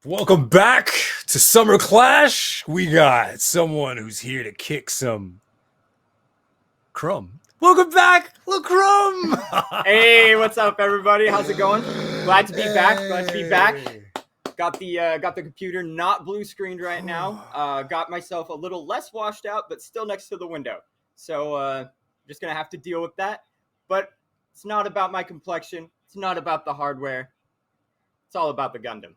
Welcome back to Summer Clash. We got someone who's here to kick some crumb. Welcome back, LaCrum. Hey, what's up, everybody? How's it going? Glad to be back. Glad to be back. Got the computer not blue screened right now. Got myself a little less washed out, but still next to the window. So just gonna have to deal with that. But it's not about my complexion. It's not about the hardware. It's all about the Gundam.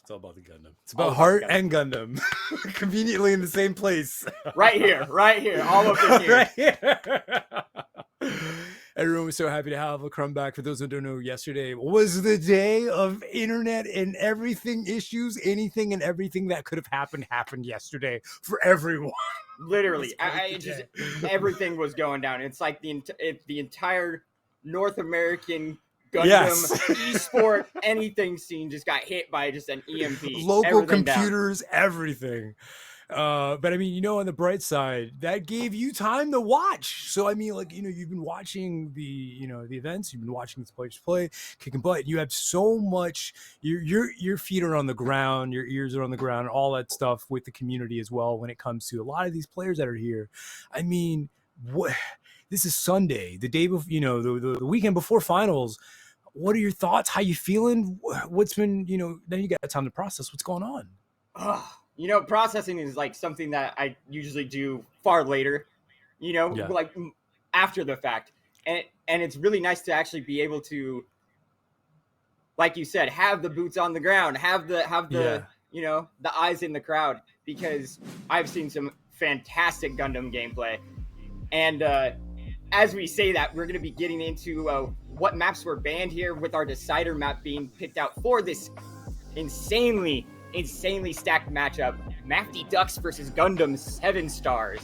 It's all about the Gundam. It's about heart and Gundam. Conveniently in the same place. Right here. All of it here. Right here. Everyone was so happy to have LaCrum back. For those who don't know, yesterday was the day of internet and everything issues. Anything and everything that could have happened yesterday for everyone. Literally, everything was going down. It's like the entire North American Gundam, esport, anything scene just got hit by just an EMP. Local computers, everything. But I mean, on the bright side, that gave you time to watch. So I mean, you've been watching the events, you've been watching these players play, kicking butt. You have so much. Your feet are on the ground, your ears are on the ground, all that stuff with the community as well. When it comes to a lot of these players that are here, I mean, this is Sunday, the day before, the weekend before finals. What are your thoughts? How you feeling? What's been, then you got time to process what's going on. Processing is like something that I usually do far later, like after the fact. And it's really nice to actually be able to, like you said, have the boots on the ground, have the the eyes in the crowd, because I've seen some fantastic Gundam gameplay. And as we say that, we're going to be getting into what maps were banned here, with our decider map being picked out for this insanely stacked matchup. Mafty Ducks versus Gundam 7 Stars.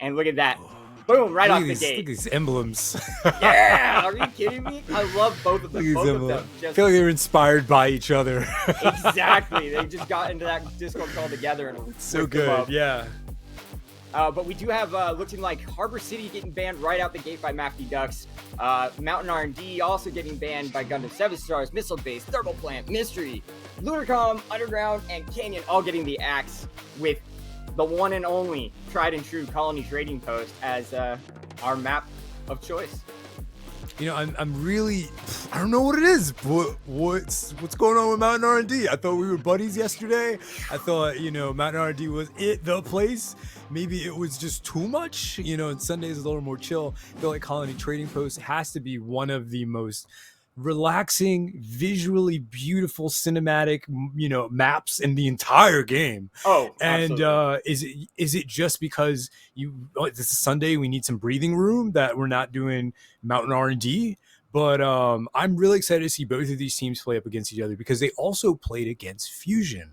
And look at that. Boom, right off the gate. Look at these emblems. Yeah, are you kidding me? I love both of them. Both of them. I feel like they're inspired by each other. Exactly. They just got into that Discord call together. And it's so good, yeah. But we do have looking like Harbor City getting banned right out the gate by Mafty Ducks. Mountain R&D also getting banned by Gundam 7 Stars, Missile Base, Thermal Plant, Mystery, Lunarcom, Underground, and Canyon all getting the axe, with the one and only tried and true Colony Trading Post as our map of choice. I'm really, I don't know what it is. What's going on with Mountain R&D? I thought we were buddies yesterday. I thought, Mountain R&D was the place. Maybe it was just too much. And Sundays is a little more chill. I feel like Colony Trading Post has to be one of the most relaxing, visually beautiful cinematic, maps in the entire game. Oh, and is it just because this is Sunday, we need some breathing room that we're not doing Mountain R&D? But I'm really excited to see both of these teams play up against each other, because they also played against Fusion.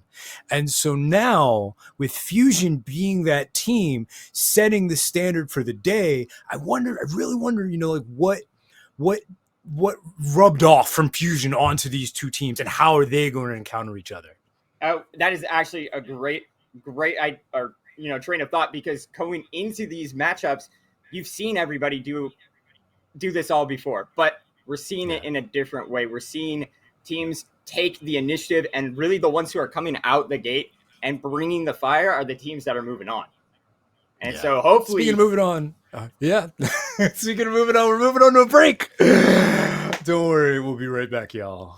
And so now, with Fusion being that team setting the standard for the day, I really wonder, what rubbed off from Fusion onto these two teams, and how are they going to encounter each other? That is actually a great train of thought, because going into these matchups, you've seen everybody do this all before, but we're seeing it in a different way. We're seeing teams take the initiative, and really the ones who are coming out the gate and bringing the fire are the teams that are moving on. And so hopefully, speaking of moving on, speaking of moving on, we're moving on to a break. Don't worry, we'll be right back, y'all.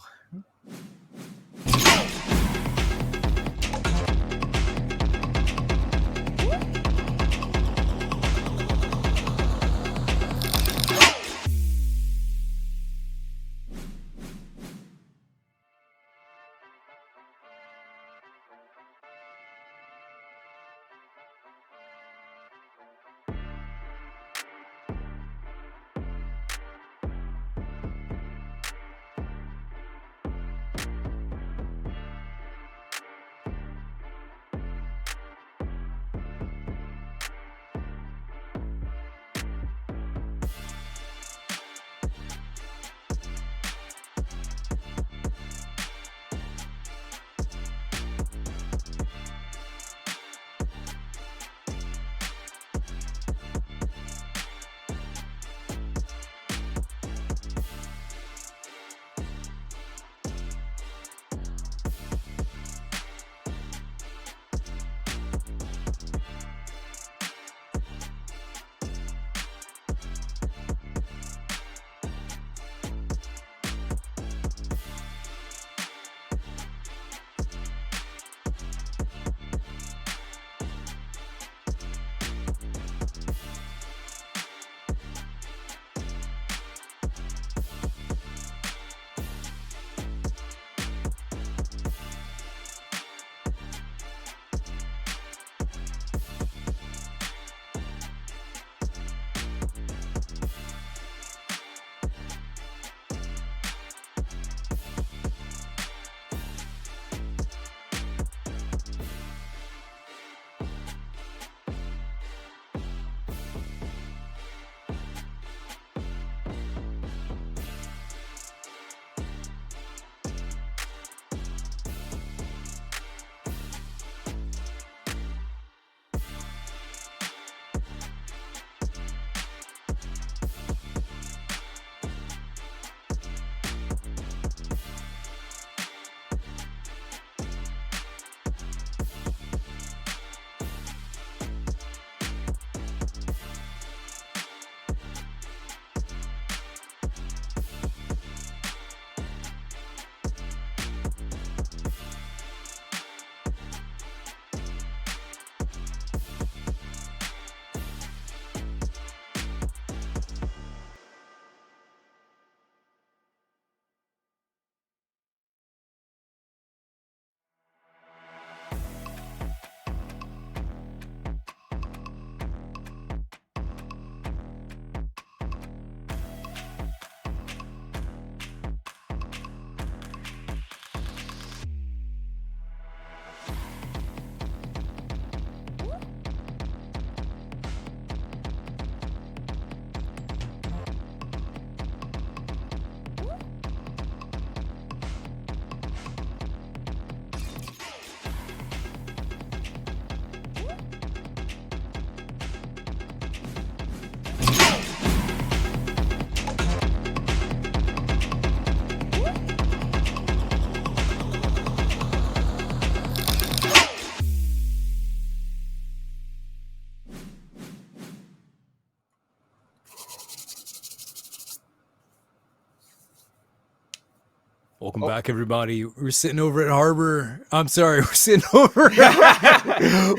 Welcome back, everybody. We're sitting over at Harbor. I'm sorry, we're sitting over.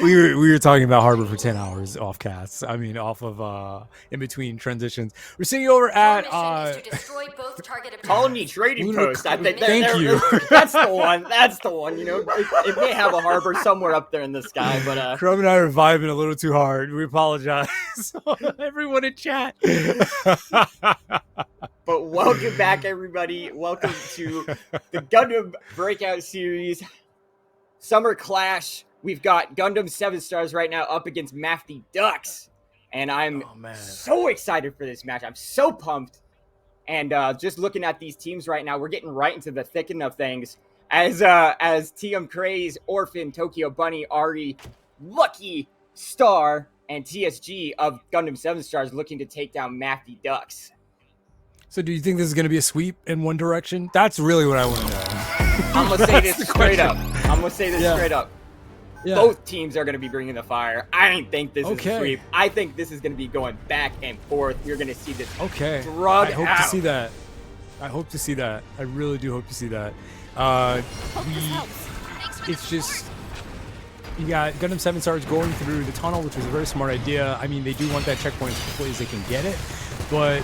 we were talking about Harbor for 10 hours off casts. I mean, off of in between transitions. We're sitting over at Colony Trading Post. I think thank you. That's the one. That's the one. You know, it may have a harbor somewhere up there in the sky, but Crumb and I are vibing a little too hard. We apologize, everyone in chat. But welcome back, everybody. Welcome to the Gundam Breakout Series Summer Clash. We've got Gundam 7 Stars right now up against Mafty Ducks. And I'm so excited for this match. I'm so pumped. And just looking at these teams right now, we're getting right into the thicken of things. As TM Craze, Orphan, Tokyo Bunny, Ari, Lucky, Star, and TSG of Gundam 7 Stars looking to take down Mafty Ducks. So do you think this is going to be a sweep in one direction? That's really what I want to know. I'm going to say this straight up. Yeah. Both teams are going to be bringing the fire. I don't think this is a sweep. I think this is going to be going back and forth. You're going to see this drug I hope to see that. I hope to see that. I really do hope to see that. It's just... You got Gundam 7 Stars going through the tunnel, which was a very smart idea. I mean, they do want that checkpoint as quickly as they can get it. But,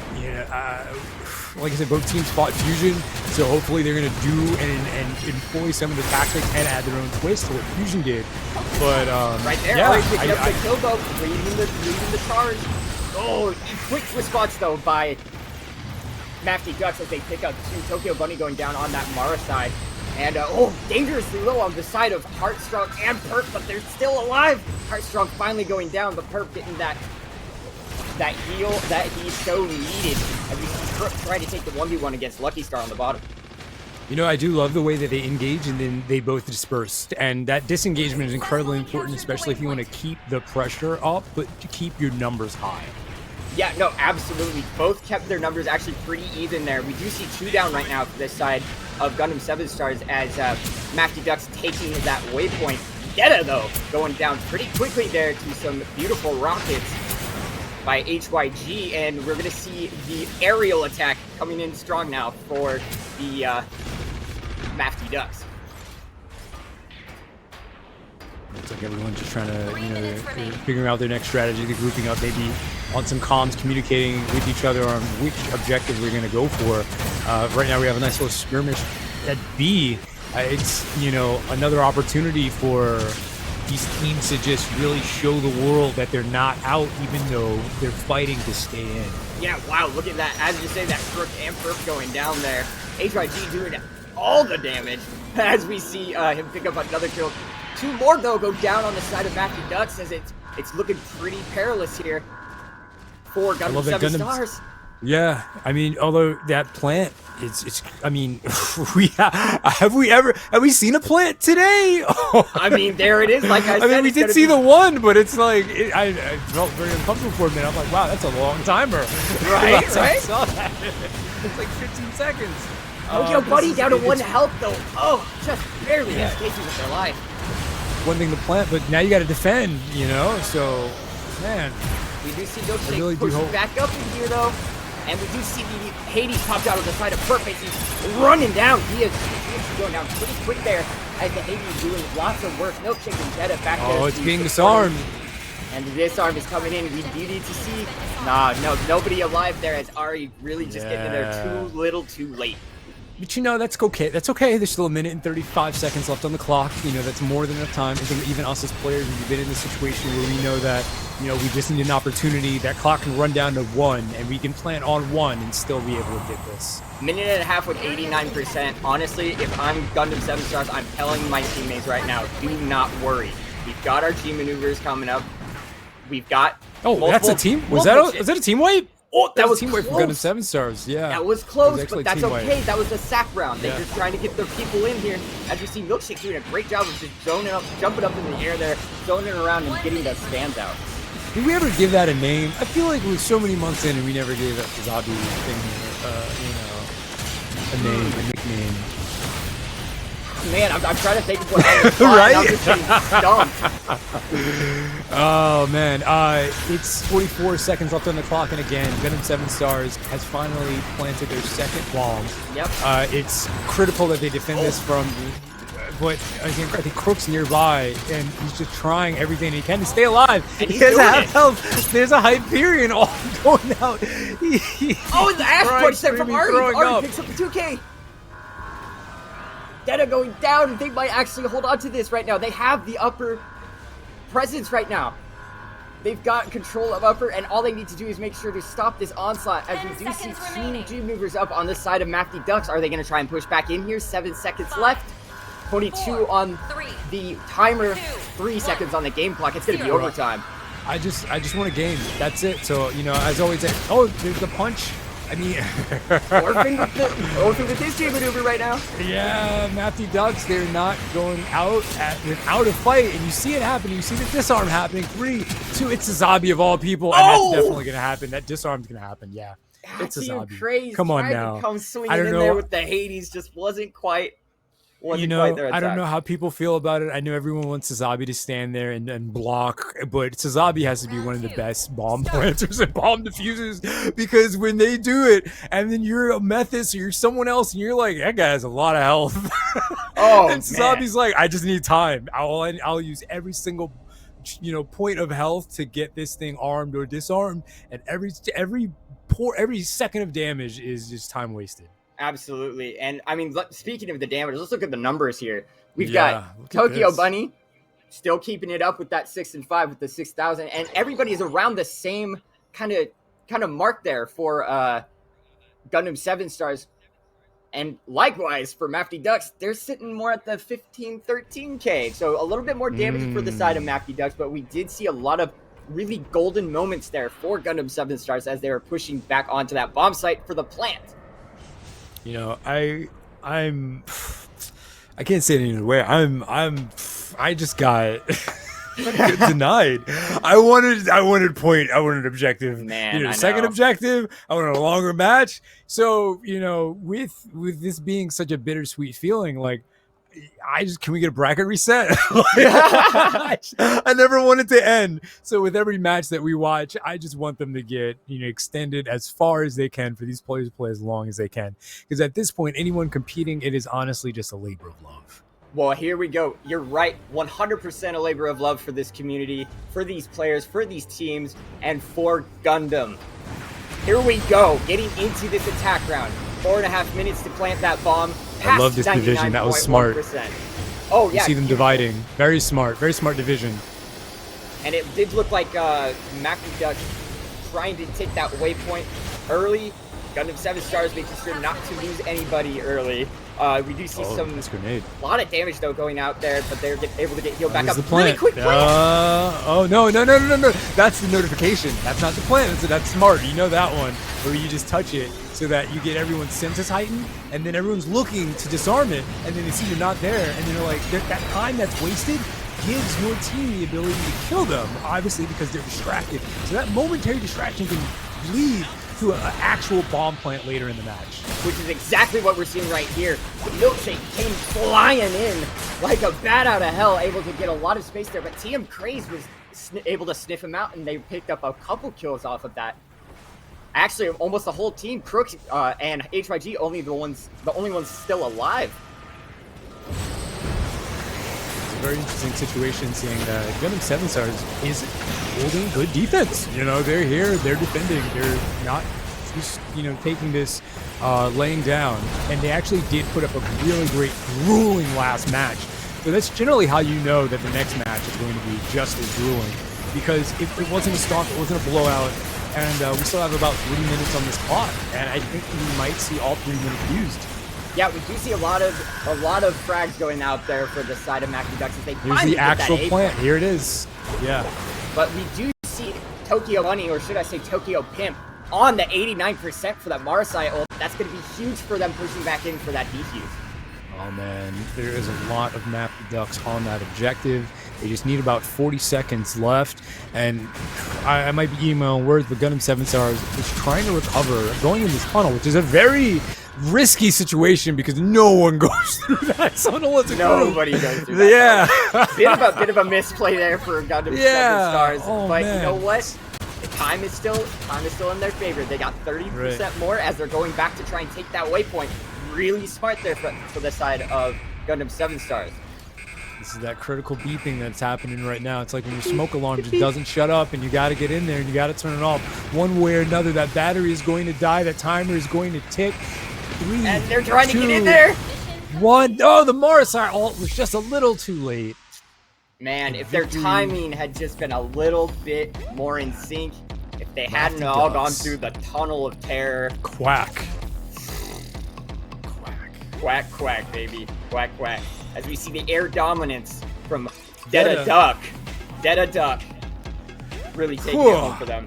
like I said, both teams fought Fusion, so hopefully they're going to do and employ some of the tactics and add their own twist to what Fusion did. But, right there, picking up the kill boat, leading the charge. Oh, quick response, though, by Mafty Ducks as they pick up Tokyo Bunny going down on that Mara side. And, dangerously low on the side of Heartstrong and Perp, but they're still alive. Heartstrong finally going down, but Perp getting that heal that he so needed as we see Perp try to take the 1v1 against Lucky Star on the bottom. You know, I do love the way that they engage and then they both dispersed. And that disengagement is incredibly important, especially if you want to keep the pressure up, but to keep your numbers high. Yeah, no, absolutely. Both kept their numbers actually pretty even there. We do see 2 down right now for this side of Gundam 7 Stars as Mafty Ducks taking that waypoint. Geta, though, going down pretty quickly there to some beautiful rockets by HYG, and we're going to see the aerial attack coming in strong now for the Mafty Ducks. Looks like everyone's just trying to, figuring out their next strategy. They're grouping up maybe on some comms, communicating with each other on which objective we're going to go for. Right now we have a nice little skirmish at B. It's, another opportunity for these teams to just really show the world that they're not out, even though they're fighting to stay in. Yeah, wow, look at that. As you say, that Crook and Perp going down there. HYG doing all the damage as we see him pick up another kill. 2 more, though, go down on the side of Mafty Ducks as it's looking pretty perilous here for Gundam 7 Stars. Yeah, I mean, although that plant, I mean, have we seen a plant today? I mean, there it is. Like I said, I mean, we did see the one, but it's like I felt very uncomfortable for a minute. I'm like, wow, that's a long timer. Right. I saw that. It's like 15 seconds. Tokyo Bunny down to 1 health, though. Oh, just barely escaping with their life. One thing to plant, but now you got to defend. So man, we do see Milkshake really pushing back up in here, though. And we do see the Hades popped out of the side of Perfect. He's running down. He is going down pretty quick there as the Hades is doing lots of work. Milkshake and Jetta back there. Oh, it's being disarmed. And this arm is coming in. We do need to see. Nobody alive there as Ari really just getting in there too little too late. But that's okay. That's okay. There's still 1 minute and 35 seconds left on the clock. That's more than enough time. I think even us as players, we've been in this situation where we know that, we just need an opportunity. That clock can run down to 1, and we can plant on 1 and still be able to get this. Minute and a half with 89%. Honestly, if I'm Gundam 7 Stars, I'm telling my teammates right now, do not worry. We've got our G maneuvers coming up. We've got that's a team? Was that a team wipe? Oh, that was team wipe from Gundam 7 Stars. Yeah, that was close, but that's okay. That was a sack round. They're just trying to get their people in here. As you see, Milkshake doing a great job of just jumping up in the air there, zoning around and getting the stands out. Did we ever give that a name? I feel like we're so many months in and we never gave that Zabi thing, a name, a nickname. Man, I'm trying to think of what I'm right? I'm just getting stumped. Oh man, it's 44 seconds left on the clock, and again, Gundam 7 Stars has finally planted their second bomb. Yep. It's critical that they defend this from, but again, I think Crook's nearby, and he's just trying everything he can to stay alive. And he has half health. There's a Hyperion all going out. Oh, the ass punch set from Ari. Ari picks up the 2K. Deta going down. They might actually hold on to this right now. They have the upper presence right now. They've got control of upper, and all they need to do is make sure to stop this onslaught. As we do see two G-movers up on the side of Mafty Ducks. Are they going to try and push back in here? 7 seconds left. 22 on the timer. 3 seconds on the game clock. It's going to be overtime. I just want a game. That's it. So, you know, as always, oh, there's the punch. I mean, Orphan with his G-maneuver right now. Yeah, Mafty Ducks, they're not going out without a fight, and you see it happening. You see the disarm happening. 3, 2, it's a zombie of all people, and that's definitely going to happen. That disarm's going to happen, yeah. It's a zombie. Crazy. Come on now. Come swinging in there with the Hades, just wasn't quite. You know, I don't know how people feel about it. I know everyone wants Sazabi to stand there and block, but Sazabi has to be one of the best bomb planters and bomb diffusers, because when they do it, and then you're a Methis or you're someone else, and you're like, that guy has a lot of health. Oh, and Sazabi's like, I just need time. I'll use every single, you know, point of health to get this thing armed or disarmed, and every second of damage is just time wasted. Absolutely. And I mean, speaking of the damage, let's look at the numbers here. We've got Tokyo Bunny still keeping it up with that 6 and 5 with the 6,000, and everybody is around the same kind of mark there for Gundam 7 Stars. And likewise for Mafty Ducks, they're sitting more at the 15, 13K. So a little bit more damage for the side of Mafty Ducks, but we did see a lot of really golden moments there for Gundam 7 Stars as they were pushing back onto that bomb site for the plant. You know, I can't say it any other way. I just got denied. I wanted point. I wanted objective. Man, you know, second objective. I wanted a longer match. So, you know, with this being such a bittersweet feeling, like, can we get a bracket reset? I never want it to end. So with every match that we watch, I just want them to get, you know, extended as far as they can for these players to play as long as they can. Because at this point, anyone competing, it is honestly just a labor of love. Well, here we go. You're right. 100% a labor of love for this community, for these players, for these teams, and for Gundam. Here we go, getting into this attack round. 4.5 minutes to plant that bomb. I love this division. That was smart. Oh, yeah. You see them dividing. Very smart division. And it did look like Mafty Ducks trying to take that waypoint early. Gundam 7 Stars making sure not to lose anybody early. We do see a lot of damage, though, going out there, but they're able to get healed back up really quick. Oh, no. That's the notification. That's not the plan. That's smart. You know that one, where you just touch it so that you get everyone's senses heightened, and then everyone's looking to disarm it, and then they see you're not there, and then they're like, that time that's wasted gives your team the ability to kill them, obviously, because they're distracted. So that momentary distraction can lead to an actual bomb plant later in the match. Which is exactly what we're seeing right here. Milkshake came flying in like a bat out of hell, able to get a lot of space there, but TM Craze was able to sniff him out, and they picked up a couple kills off of that. Actually, almost the whole team, Crooks and HYG, the only ones still alive. It's a very interesting situation, seeing that Gundam 7 Stars is holding good defense. You know, they're here, they're defending, they're not just, you know, taking this laying down, and they actually did put up a really great, grueling last match. So that's generally how you know that the next match is going to be just as grueling, because it wasn't a stomp, it wasn't a blowout. And we still have about 3 minutes on this clock, and I think we might see all 3 minutes used. Yeah, we do see a lot of frags going out there for the side of Mafty Ducks as they Here's the actual plant. Here it is. Yeah. But we do see Tokyo Bunny, or should I say Tokyo Pimp, on the 89% for that Marasai ult. That's going to be huge for them pushing back in for that defuse. Oh man, there is a lot of Mafty Ducks on that objective. They just need about 40 seconds left, and I might be eating my own words, but Gundam 7 Stars is trying to recover, going in this tunnel, which is a very risky situation because no one goes through that. Nobody goes through that. Yeah. bit of a misplay there for Gundam 7 stars. But man, you know what? Time is still in their favor. They got 30% more as they're going back to try and take that waypoint. Really smart there for the side of Gundam 7 stars. This is that critical beeping that's happening right now. It's like when your smoke alarm just doesn't shut up and you got to get in there and you got to turn it off. One way or another, that battery is going to die. That timer is going to tick. 3, and they're trying 2, to get in there. 1. Oh, the Marisar ult was just a little too late. Man, if their timing had just been a little bit more in sync, if they hadn't all gone through the tunnel of terror. Quack. Quack, quack, baby. Quack, quack. As we see the air dominance from Detta Duck. Detta Duck. Really taking it home for them.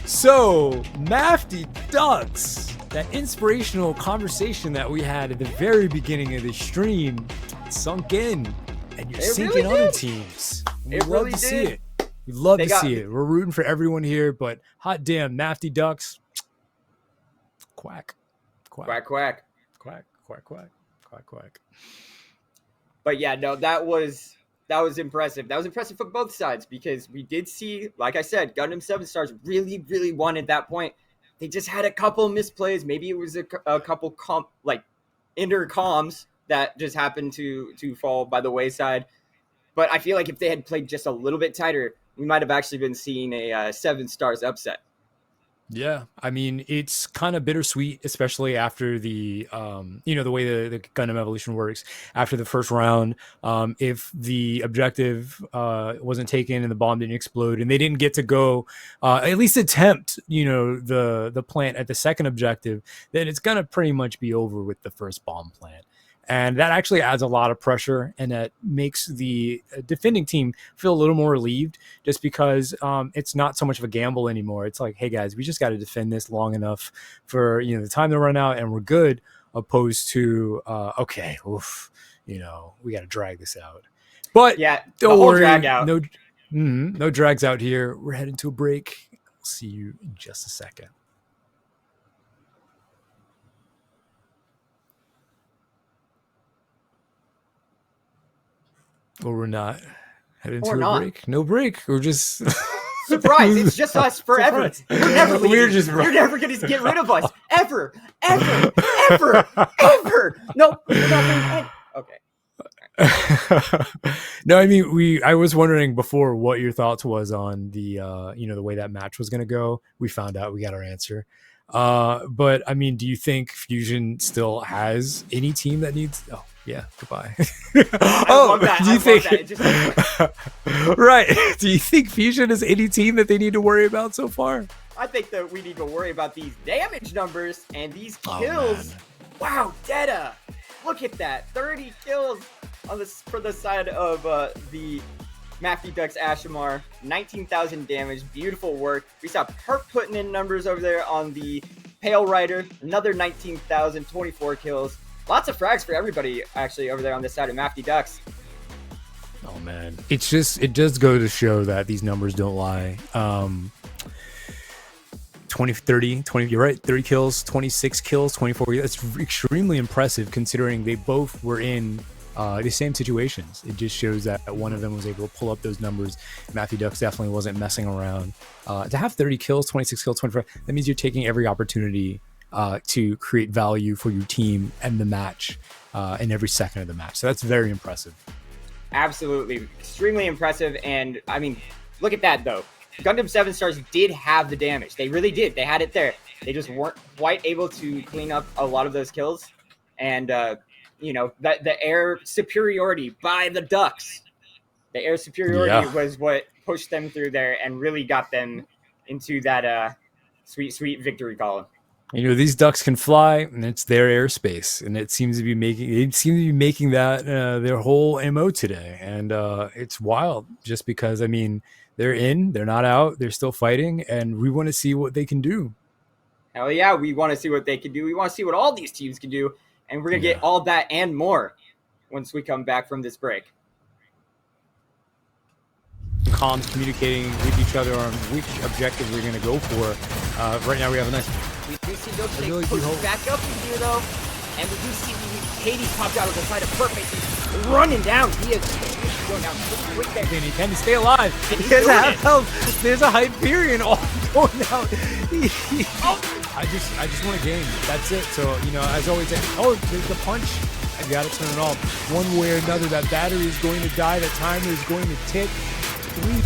So, Mafty Ducks, that inspirational conversation that we had at the very beginning of the stream, sunk in. And you're sinking other teams. We'd love to see it. We'd love to see it. We're rooting for everyone here, but hot damn, Mafty Ducks. Quack. Quack, quack. Quack, quack, quack. Quack, quack. But yeah, no, that was impressive. That was impressive for both sides because we did see, like I said, Gundam 7 stars really, really wanted that point. They just had a couple misplays. Maybe it was a couple intercoms that just happened to fall by the wayside. But I feel like if they had played just a little bit tighter, we might have actually been seeing a 7 stars upset. Yeah, I mean, it's kind of bittersweet, especially after the, the way the Gundam evolution works. After the first round, if the objective wasn't taken and the bomb didn't explode and they didn't get to go at least attempt, the plant at the second objective, then it's going to pretty much be over with the first bomb plant. And that actually adds a lot of pressure, and that makes the defending team feel a little more relieved just because it's not so much of a gamble anymore. It's like, hey, guys, we just got to defend this long enough for the time to run out, and we're good, opposed to, okay, oof, we got to drag this out. But yeah, don't worry, drag out. No drags out here. We're heading to a break. We'll see you in just a second. Or we're not heading to a break. No break. We're just surprise. It's just us forever. You're never going to get rid of us ever. No, we're not okay. No, I mean, I was wondering before what your thoughts was on the the way that match was going to go. We found out, we got our answer. But I mean, do you think Fusion still has any team that needs? Oh yeah, goodbye. Do you think? Right? Do you think Fusion has any team that they need to worry about so far? I think that we need to worry about these damage numbers and these kills. Wow, Detta! Look at that, 30 kills for the side of the Mafty Ducks Ashamar, 19,000 damage, beautiful work. We saw Perk putting in numbers over there on the Pale Rider, another 19,000, 24 kills. Lots of frags for everybody actually over there on this side of Mafty Ducks. Oh man, it does go to show that these numbers don't lie. 20, you're right, 30 kills, 26 kills, 24. That's extremely impressive considering they both were in the same situations. It just shows that one of them was able to pull up those numbers. Mafty Ducks definitely wasn't messing around. To have 30 kills, 26 kills, 24, that means you're taking every opportunity to create value for your team and the match in every second of the match. So that's very impressive. Absolutely. Extremely impressive. And I mean, look at that though. Gundam 7 stars did have the damage. They really did. They had it there. They just weren't quite able to clean up a lot of those kills. And, the air superiority by the Ducks. The air superiority was what pushed them through there and really got them into that sweet, sweet victory column. These ducks can fly, and it's their airspace, and it seems to be making that their whole MO today. And it's wild, just because they're not out, they're still fighting, and we want to see what they can do. Hell yeah, we want to see what they can do. We want to see what all these teams can do, and we're gonna get all that and more once we come back from this break. Comms communicating with each other on which objective we're going to go for. Right now we have a nice We do see Milkshake really push back up in here, though. And we do see Hades popped out of the side of Perfect. He's running down. He is going down pretty quick there. And he can stay alive. He has half health. There's a Hyperion all going out. I just want a game. That's it. So, you know, as always, there's the punch. I got to turn it off. One way or another, that battery is going to die. That timer is going to tick. 3